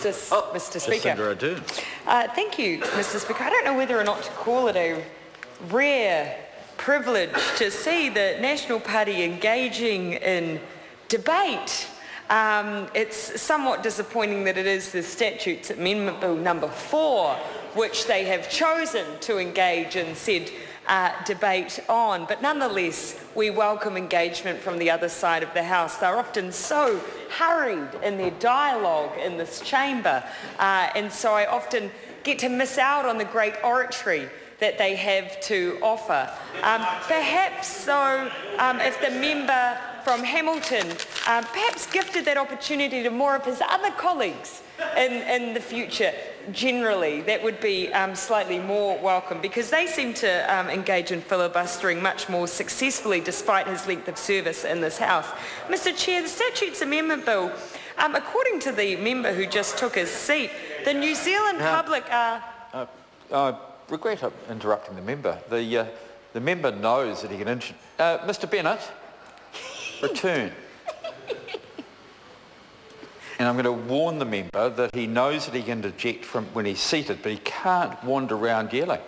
Mr. Speaker. Thank you, Mr. Speaker. I don't know whether or not to call it a rare privilege to see the National Party engaging in debate. It's somewhat disappointing that it is the Statutes Amendment Bill number 4 which they have chosen to engage in said debate on. But nonetheless, we welcome engagement from the other side of the House. They're often so hurried in their dialogue in this chamber, and so I often get to miss out on the great oratory that they have to offer. Perhaps, though, if the member from Hamilton perhaps gifted that opportunity to more of his other colleagues in the future, generally, that would be slightly more welcome, because they seem to engage in filibustering much more successfully despite his length of service in this House. Mr. Chair, the Statutes Amendment Bill, according to the member who just took his seat, the New Zealand public are... I regret interrupting the member. The member knows that he can... Mr. Bennett, return. And I'm going to warn the member that he knows that he can interject from when he's seated, but he can't wander around yelling.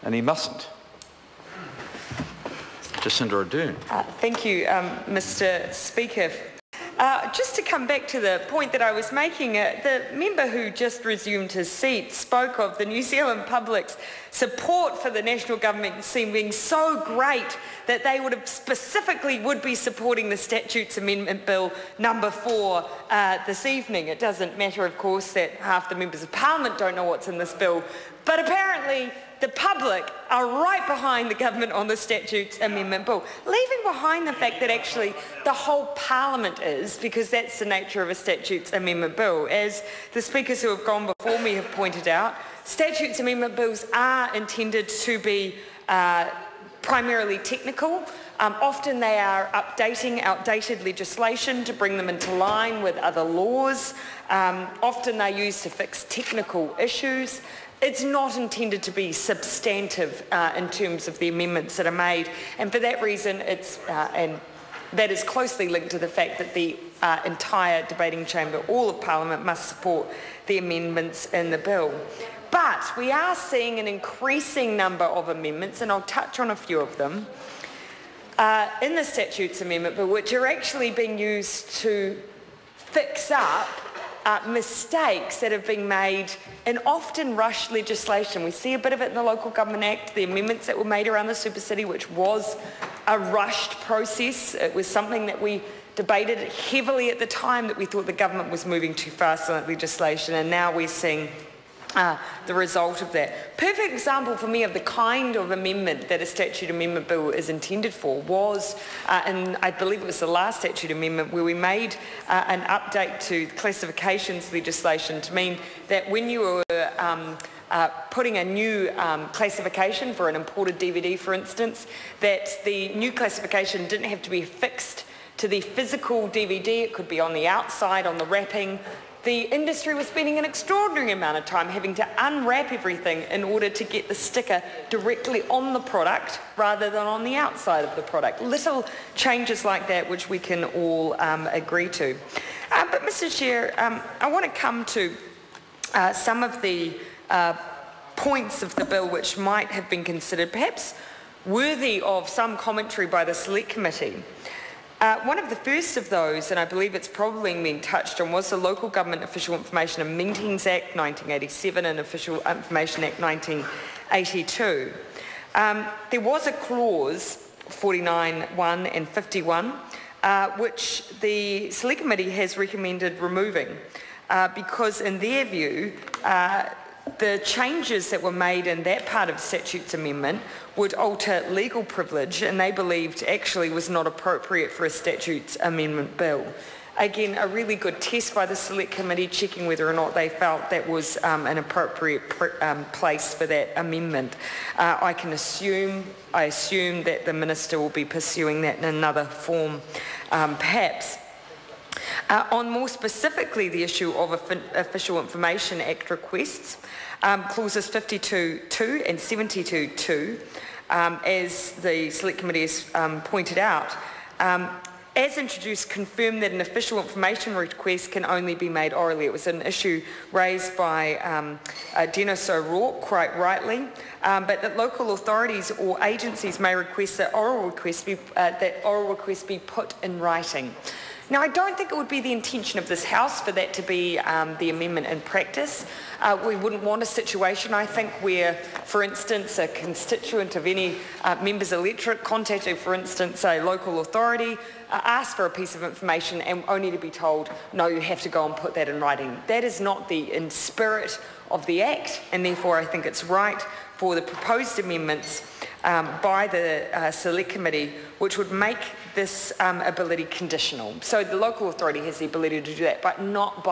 And he mustn't. Jacinda Ardern. Thank you, Mr. Speaker. Just to come back to the point that I was making, the member who just resumed his seat spoke of the New Zealand public's support for the national government seeming so great that they would have specifically would be supporting the Statutes Amendment Bill number 4 this evening. It doesn't matter, of course, that half the members of Parliament don't know what's in this bill, but apparently the public are right behind the government on the Statutes Amendment Bill, leaving behind the fact that actually the whole Parliament is, because that's the nature of a Statutes Amendment Bill. As the speakers who have gone before me have pointed out, Statutes Amendment Bills are intended to be primarily technical. Often they are updating outdated legislation to bring them into line with other laws. Often they're used to fix technical issues. It's not intended to be substantive in terms of the amendments that are made, and for that reason it's, and that is closely linked to the fact that the entire debating chamber, all of Parliament, must support the amendments in the bill. But we are seeing an increasing number of amendments, and I'll touch on a few of them, in the Statutes Amendment Bill, which are actually being used to fix up mistakes that have been made in often rushed legislation. We see a bit of it in the Local Government Act, the amendments that were made around the Super City, which was a rushed process. It was something that we debated heavily at the time, that we thought the government was moving too fast on that legislation, and now we're seeing the result of that. Perfect example for me of the kind of amendment that a statute amendment bill is intended for was, and I believe it was the last statute amendment, where we made an update to classifications legislation to mean that when you were putting a new classification for an imported DVD, for instance, that the new classification didn't have to be affixed to the physical DVD. It could be on the outside, on the wrapping. The industry was spending an extraordinary amount of time having to unwrap everything in order to get the sticker directly on the product rather than on the outside of the product. Little changes like that which we can all agree to. But Mr. Chair, I want to come to some of the points of the bill which might have been considered perhaps worthy of some commentary by the Select Committee. One of the first of those, and I believe it's probably been touched on, was the Local Government Official Information and Meetings Act 1987 and Official Information Act 1982. There was a clause, 49(1) and 51, which the Select Committee has recommended removing because in their view, the changes that were made in that part of the Statutes Amendment would alter legal privilege, and they believed actually was not appropriate for a Statutes Amendment bill. Again, a really good test by the Select Committee checking whether or not they felt that was an appropriate place for that amendment. I assume that the Minister will be pursuing that in another form, perhaps. On more specifically the issue of Official Information Act requests, clauses 52.2 and 72.2, as the Select Committee has pointed out, as introduced, confirmed that an official information request can only be made orally. It was an issue raised by Dennis O'Rourke, quite rightly, but that local authorities or agencies may request that oral requests be put in writing. Now, I don't think it would be the intention of this House for that to be the amendment in practice. We wouldn't want a situation, I think, where, for instance, a constituent of any member's electorate contacted, for instance, a local authority, asked for a piece of information and only to be told, no, you have to go and put that in writing. That is not the in spirit of the Act, and therefore I think it's right for the proposed amendments by the Select Committee, which would make this ability conditional. So the local authority has the ability to do that, but not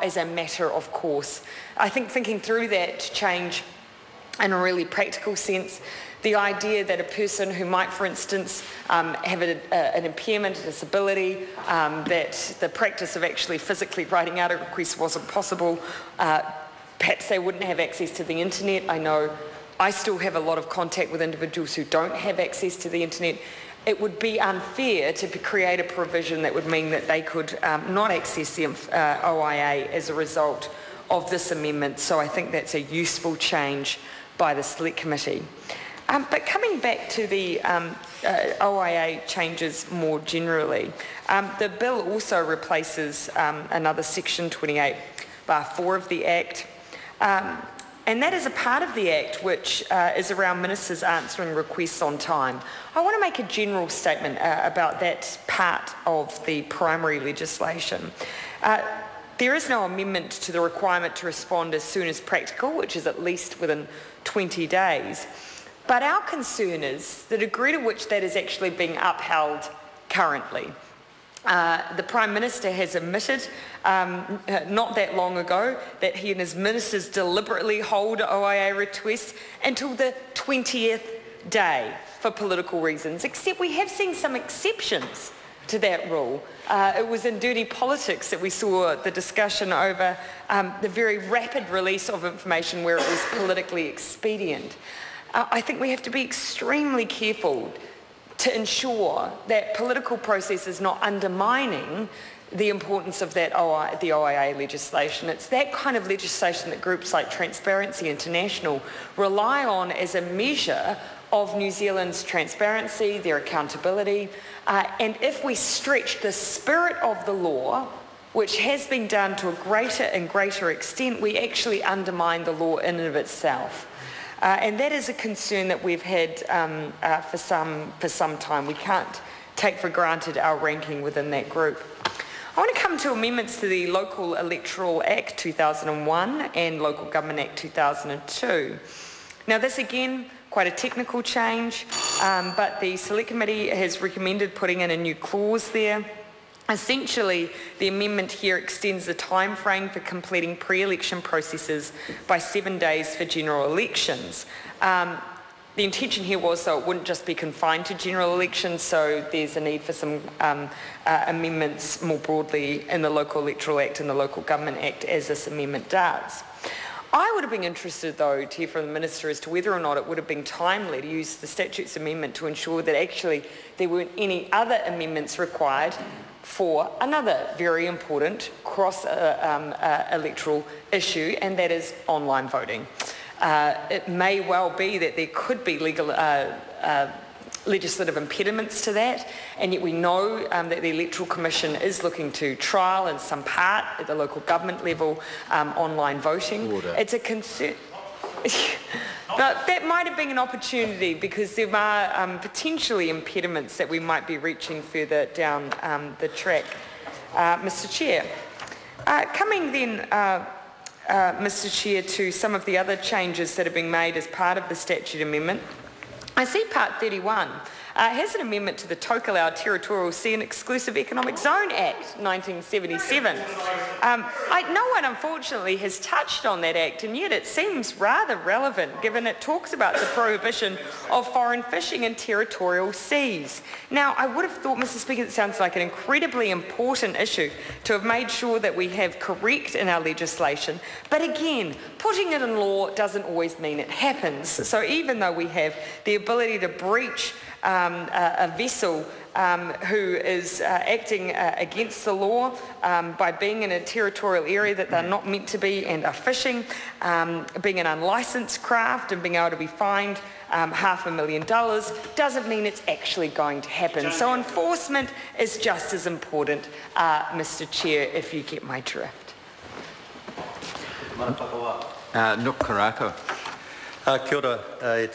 as a matter of course. I think thinking through that change in a really practical sense, the idea that a person who might, for instance, have an impairment, a disability, that the practice of actually physically writing out a request wasn't possible, perhaps they wouldn't have access to the internet. I know I still have a lot of contact with individuals who don't have access to the internet. It would be unfair to create a provision that would mean that they could not access the OIA as a result of this amendment. So I think that's a useful change by the Select Committee. But coming back to the OIA changes more generally, the bill also replaces another section 28(4) of the Act. And that is a part of the Act which is around ministers answering requests on time. I want to make a general statement about that part of the primary legislation. There is no amendment to the requirement to respond as soon as practical, which is at least within 20 days. But our concern is the degree to which that is actually being upheld currently. The Prime Minister has admitted not that long ago that he and his ministers deliberately hold OIA requests until the 20th day for political reasons, except we have seen some exceptions to that rule. It was in Dirty Politics that we saw the discussion over the very rapid release of information where it was politically expedient. I think we have to be extremely careful to ensure that political process is not undermining the importance of the OIA legislation. It's that kind of legislation that groups like Transparency International rely on as a measure of New Zealand's transparency, their accountability, and if we stretch the spirit of the law, which has been done to a greater and greater extent, we actually undermine the law in and of itself. And that is a concern that we've had for some time. We can't take for granted our ranking within that group. I want to come to amendments to the Local Electoral Act 2001 and Local Government Act 2002. Now this again, quite a technical change, but the Select Committee has recommended putting in a new clause there. Essentially, the amendment here extends the time frame for completing pre-election processes by 7 days for general elections. The intention here was so it wouldn't just be confined to general elections, so there's a need for some amendments more broadly in the Local Electoral Act and the Local Government Act, as this amendment does. I would have been interested, though, to hear from the Minister as to whether or not it would have been timely to use the Statutes amendment to ensure that actually there weren't any other amendments required for another very important cross-electoral issue, and that is online voting. It may well be that there could be legislative impediments to that, and yet we know that the Electoral Commission is looking to trial in some part at the local government level online voting. Order. It's a concern. But that might have been an opportunity because there are potentially impediments that we might be reaching further down the track. Mr. Chair, coming then, Mr. Chair, to some of the other changes that are being made as part of the statute amendment, I see Part 31 has an amendment to the Tokelau Territorial Sea and Exclusive Economic Zone Act 1977. No one unfortunately has touched on that act, and yet it seems rather relevant given it talks about the prohibition of foreign fishing in territorial seas. Now, I would have thought, Mr. Speaker, it sounds like an incredibly important issue to have made sure that we have correct in our legislation, but again, putting it in law doesn't always mean it happens. So even though we have the ability to breach a vessel who is acting against the law by being in a territorial area that they're not meant to be and are fishing, being an unlicensed craft and being able to be fined $500,000 doesn't mean it's actually going to happen. So enforcement is just as important, Mr. Chair, if you get my drift. Nuk Karako. Kia ora,